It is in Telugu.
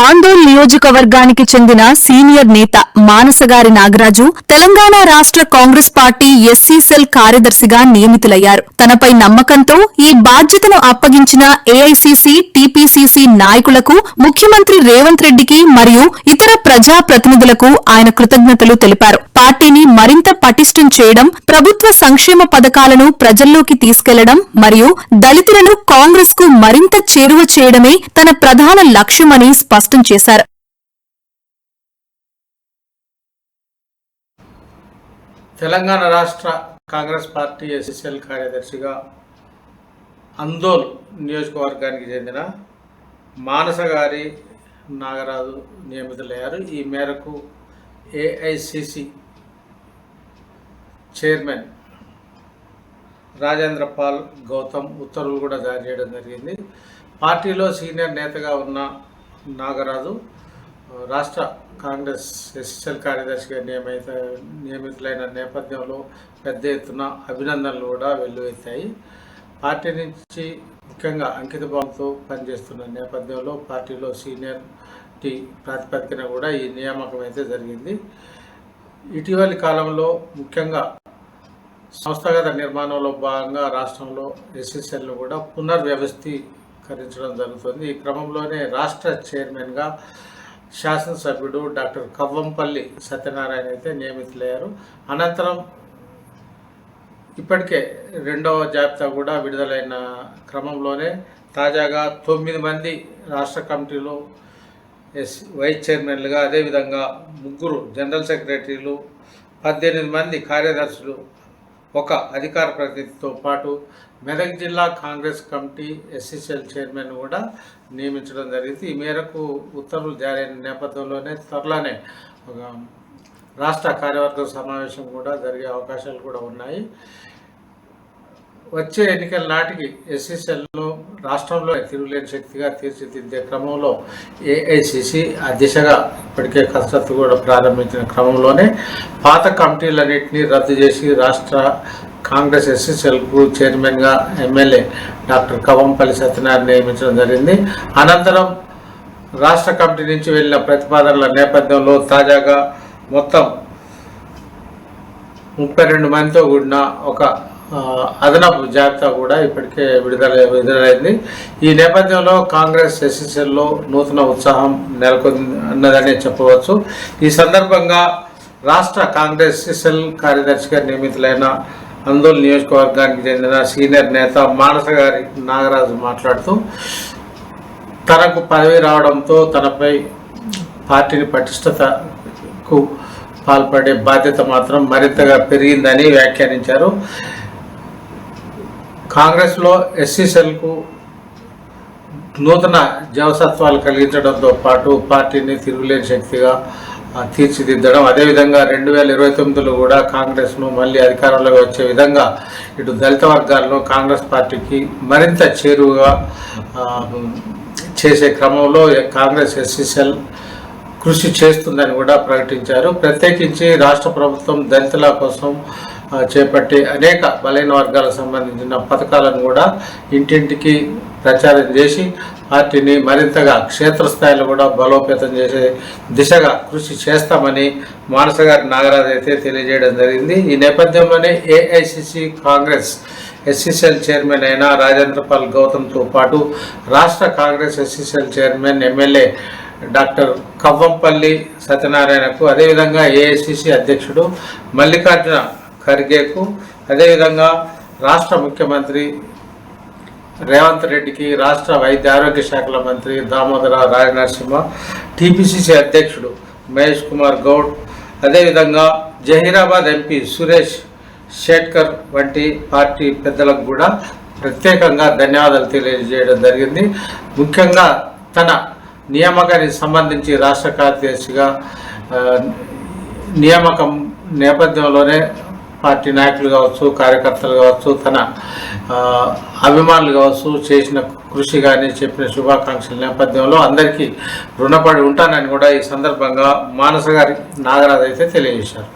ఆందోళ్ నియోజకవర్గానికి చెందిన సీనియర్ నేత మానసగారి నాగరాజు తెలంగాణ రాష్ట్ర కాంగ్రెస్ పార్టీ ఎస్సీ సెల్ కార్యదర్శిగా నియమితులయ్యారు. తనపై నమ్మకంతో ఈ బాధ్యతను అప్పగించిన ఏఐసీసీ, టీపీసీసీ నాయకులకు, ముఖ్యమంత్రి రేవంత్ రెడ్డికి మరియు ఇతర ప్రజా ప్రతినిధులకు ఆయన కృతజ్ఞతలు తెలిపారు. పార్టీని మరింత పటిష్టం చేయడం, ప్రభుత్వ సంక్షేమ పథకాలను ప్రజల్లోకి తీసుకెళ్లడం మరియు దళితులను కాంగ్రెస్ కు మరింత చేరువ చేయడమే తన ప్రధాన లక్ష్యమని స్పష్టం చేశారు. తెలంగాణ రాష్ట్ర కాంగ్రెస్ పార్టీ ఎస్ఎస్ఎల్ కార్యదర్శిగా ఆందోళ్ నియోజకవర్గానికి చెందిన మానసగారి నాగరాజు నియమితులయ్యారు. ఈ మేరకు ఏఐసిసి చైర్మన్ రాజేంద్ర పాల్ గౌతమ్ ఉత్తర్వులు కూడా జారీ చేయడం జరిగింది. పార్టీలో సీనియర్ నేతగా ఉన్న నాగరాజు రాష్ట్ర కాంగ్రెస్ ఎస్ఎస్ఎల్ కార్యదర్శిగా నియమితులైన నేపథ్యంలో పెద్ద ఎత్తున అభినందనలు కూడా వెల్లువెత్తాయి. పార్టీ నుంచి ముఖ్యంగా అంకితభావంతో పనిచేస్తున్న నేపథ్యంలో పార్టీలో సీనియర్టీ ప్రాతిపదికన కూడా ఈ నియామకం అయితే జరిగింది. ఇటీవలి కాలంలో ముఖ్యంగా సంస్థాగత నిర్మాణంలో భాగంగా రాష్ట్రంలో ఎస్ఎస్ఎల్ను కూడా పునర్వ్యవస్థీకరించడం జరుగుతుంది. ఈ క్రమంలోనే రాష్ట్ర చైర్మన్గా శాసనసభ్యుడు డాక్టర్ కవ్వంపల్లి సత్యనారాయణ అయితే నియమితులయ్యారు. అనంతరం ఇప్పటికే రెండవ జాబితా కూడా విడుదలైన క్రమంలోనే తాజాగా 9 మంది రాష్ట్ర కమిటీలో వైస్ చైర్మన్లుగా, అదేవిధంగా 3 జనరల్ సెక్రటరీలు, 18 మంది కార్యదర్శులు, 1 అధికార ప్రతినిధితో పాటు మెదక్ జిల్లా కాంగ్రెస్ కమిటీ ఎస్ఎస్ఎల్ చైర్మన్ కూడా నియమించడం జరిగింది. ఈ మేరకు ఉత్తర్వులు జారీ అయిన నేపథ్యంలోనే త్వరలోనే రాష్ట్ర కార్యవర్గ సమావేశం కూడా జరిగే అవకాశాలు కూడా ఉన్నాయి. వచ్చే ఎన్నికల నాటికి ఎస్ఎస్ఎల్ను రాష్ట్రంలో తిరుగులేని శక్తిగా తీర్చిదిద్దే క్రమంలో ఏఐసిసి ఆ దిశగా ఇప్పటికే కసరత్తు కూడా ప్రారంభించిన క్రమంలోనే పాత కమిటీలన్నింటినీ రద్దు చేసి రాష్ట్ర కాంగ్రెస్ ఎస్ఎస్ఎల్కు చైర్మన్గా ఎమ్మెల్యే డాక్టర్ కవ్వంపల్లి సత్యనారాయణ నియమించడం జరిగింది. అనంతరం రాష్ట్ర కమిటీ నుంచి వెళ్ళిన ప్రతిపాదనల నేపథ్యంలో తాజాగా మొత్తం 32 మందితో కూడిన ఒక అదనపు జాబితా కూడా ఇప్పటికే విడుదలైంది. ఈ నేపథ్యంలో కాంగ్రెస్ ఎస్ఎస్ఎల్లో నూతన ఉత్సాహం నెలకొన్నదనే చెప్పవచ్చు. ఈ సందర్భంగా రాష్ట్ర కాంగ్రెస్ ఎస్ఎస్ఎల్ కార్యదర్శిగా నియమితులైన ఆందోళ్ నియోజకవర్గానికి చెందిన సీనియర్ నేత మానసగారి నాగరాజు మాట్లాడుతూ, తనకు పదవి రావడంతో తనపై పార్టీని పటిష్టతకు పాల్పడే బాధ్యత మాత్రం మరింతగా పెరిగిందని వ్యాఖ్యానించారు. కాంగ్రెస్లో ఎస్ఎస్ఎల్కు నూతన జవసత్వాలు కలిగించడంతో పాటు పార్టీని తిరుగులేని శక్తిగా తీర్చిదిద్దడం, అదేవిధంగా 2029లో కూడా కాంగ్రెస్ను మళ్ళీ అధికారంలోకి వచ్చే విధంగా ఇటు దళిత వర్గాల్లో కాంగ్రెస్ పార్టీకి మరింత చేరువగా చేసే క్రమంలో కాంగ్రెస్ ఎస్ఎస్ఎల్ కృషి చేస్తుందని కూడా ప్రకటించారు. ప్రత్యేకించి రాష్ట్ర ప్రభుత్వం దళితుల కోసం చేపట్టి అనేక బలైన వర్గాలకు సంబంధించిన పథకాలను కూడా ఇంటింటికి ప్రచారం చేసి పార్టీని మరింతగా క్షేత్రస్థాయిలో కూడా బలోపేతం చేసే దిశగా కృషి చేస్తామని మానసగారి నాగరాజు అయితే తెలియజేయడం జరిగింది. ఈ నేపథ్యంలోనే ఏఐసిసి కాంగ్రెస్ ఎస్ఎస్ఎల్ చైర్మన్ అయిన రాజేంద్ర పాల్ గౌతమ్తో పాటు రాష్ట్ర Congress SSL chairman MLA doctor Kavvampalli సత్యనారాయణకు, అదేవిధంగా ఏఐసిసి అధ్యక్షుడు మల్లికార్జున ఖర్గేకు, అదేవిధంగా రాష్ట్ర ముఖ్యమంత్రి రేవంత్ రెడ్డికి, రాష్ట్ర వైద్య ఆరోగ్య శాఖల మంత్రి దామోదర రాజనరసింహ, టీపీసీసీ అధ్యక్షుడు మహేష్ కుమార్ గౌడ్, అదేవిధంగా జహీరాబాద్ ఎంపీ సురేష్ షేట్కర్ వంటి పార్టీ పెద్దలకు కూడా ప్రత్యేకంగా ధన్యవాదాలు తెలియజేయడం జరిగింది. ముఖ్యంగా తన నియామకానికి సంబంధించి రాష్ట్ర కార్యదర్శిగా నియామకం నేపథ్యంలోనే పార్టీ నాయకులు కావచ్చు, కార్యకర్తలు కావచ్చు, తన అభిమానులు కావచ్చు చేసిన కృషి కానీ చెప్పిన శుభాకాంక్షల నేపథ్యంలో అందరికీ రుణపడి ఉంటానని కూడా ఈ సందర్భంగా మానసగారి నాగరాజు అయితే తెలియజేశారు.